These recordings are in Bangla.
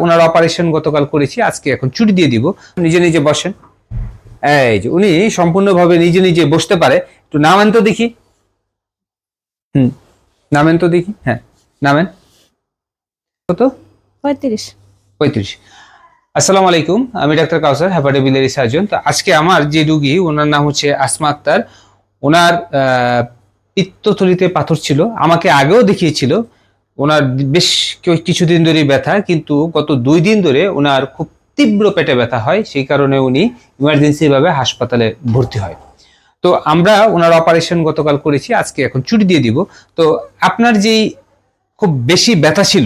ওনার অপারেশন গতকাল করেছি, আজকে এখন ছুটি দিয়ে দিব। নিজে নিজে বসেন। এই যে উনি সম্পূর্ণভাবে নিজে নিজে বসতে পারে। একটু নামেন তো দেখি। নামেন তো দেখি। হ্যাঁ, নামেন। কত? 35। 35। আসসালামু আলাইকুম, আমি ডাক্তার কাউসার, হেপাটোবিলিয়ারি সার্জন। তো আজকে আমার যে রুগী, ওনার নাম হচ্ছে আসমা আক্তার। ওনার পিত্তথলিতে পাথর ছিল, আমাকে আগেও দেখিয়েছিল। ওনার বেশ কিছুদিন ধরে ব্যথা, কিন্তু গত 2 দিন ধরে ওনার খুব তীব্র পেটে ব্যথা হয়, সেই কারণে উনি ইমার্জেন্সি ভাবে হাসপাতালে ভর্তি হয়। তো আমরা ওনার অপারেশন গতকাল করেছি, আজকে এখন ছুটি দিয়ে দিব। তো আপনার যেই খুব বেশি ব্যথা ছিল,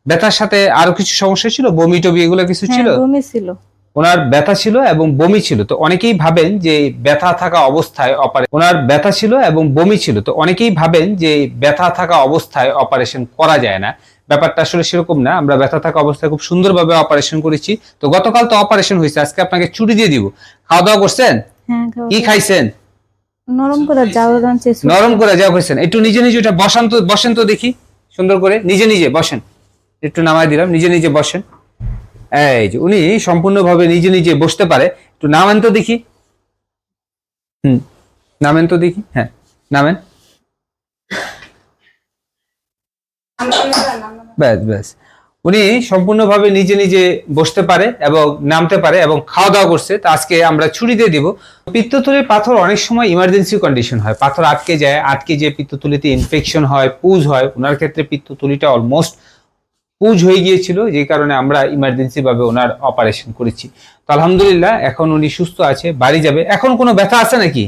ব্যথার সাথে আরো কিছু সমস্যা ছিল, বমি টবি এগুলো কিছু ছিল? হ্যাঁ, বমি ছিল। ওনার ব্যথা ছিল এবং বমি ছিল। তো অনেকেই ভাবেন যে ব্যথা থাকা অবস্থায় ওনার ব্যথা ছিল এবং বমি ছিল। তো অনেকেই ভাবেন যে ব্যথা থাকা অবস্থায় অপারেশন করা যায় না। ব্যাপারটা আসলে সেরকম না। আমরা ব্যথা থাকা অবস্থায় খুব সুন্দরভাবে অপারেশন করেছি। তো গতকাল তো অপারেশন হয়েছে, আজকে আপনাকে ছুটি দিয়ে দিব। খাওয়া দাওয়া করছেন? হ্যাঁ, কি খাইছেন? নরম করে যাও রাঁধছে। নরম করে যাওয়া খাইছেন। একটু নিজে নিজে ওটা বসেন তো দেখি, সুন্দর করে নিজে নিজে বসেন। একটু নামাই দিলাম, নিজে নিজে বসেন। এই যে উনি সম্পূর্ণভাবে নিজে নিজে বসতে পারে। একটু নামেন তো দেখি। নামেন তো দেখি। হ্যাঁ, নামেন। ব্যাস ব্যাস। উনি সম্পূর্ণভাবে নিজে নিজে বসতে পারে এবং নামতে পারে এবং খাওয়া দাওয়া করছে। তো আজকে আমরা ছুটি দিয়ে দিব। পিত্তথলির পাথর অনেক সময় ইমার্জেন্সি কন্ডিশন হয়, পাথর আটকে যায়, পিত্তথলিতে ইনফেকশন হয়, পুজ হয়। ওনার ক্ষেত্রে পিত্তথলিটা অলমোস্ট পুজ হয়ে গিয়েছিল, যে কারণে আমরা ইমার্জেন্সি ভাবে ওনার অপারেশন করেছি। তো আলহামদুলিল্লাহ এখন উনি সুস্থ আছে, বাড়ি যাবে। এখন কোনো ব্যথা আছে নাকি?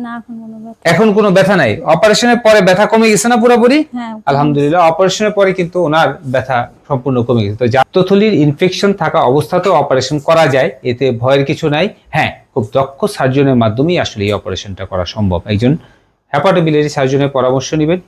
না, এখন কোনো ব্যথা। এখন কোনো ব্যথা নাই। অপারেশনের পরে ব্যথা কমে গেছে না পুরোপুরি? হ্যাঁ, আলহামদুলিল্লাহ, অপারেশনের পরে কিন্তু ওনার ব্যথা সম্পূর্ণ কমে গেছে। তো পিত্তথলির ইনফেকশন থাকা অবস্থাতেও অপারেশন করা যায়, এতে ভয়ের কিছু নাই। হ্যাঁ, খুব দক্ষ সার্জনের মাধ্যমেই আসলে এই অপারেশনটা করা সম্ভব। একজন হেপাটোবিলিয়ারি সার্জনের পরামর্শ নেবেন।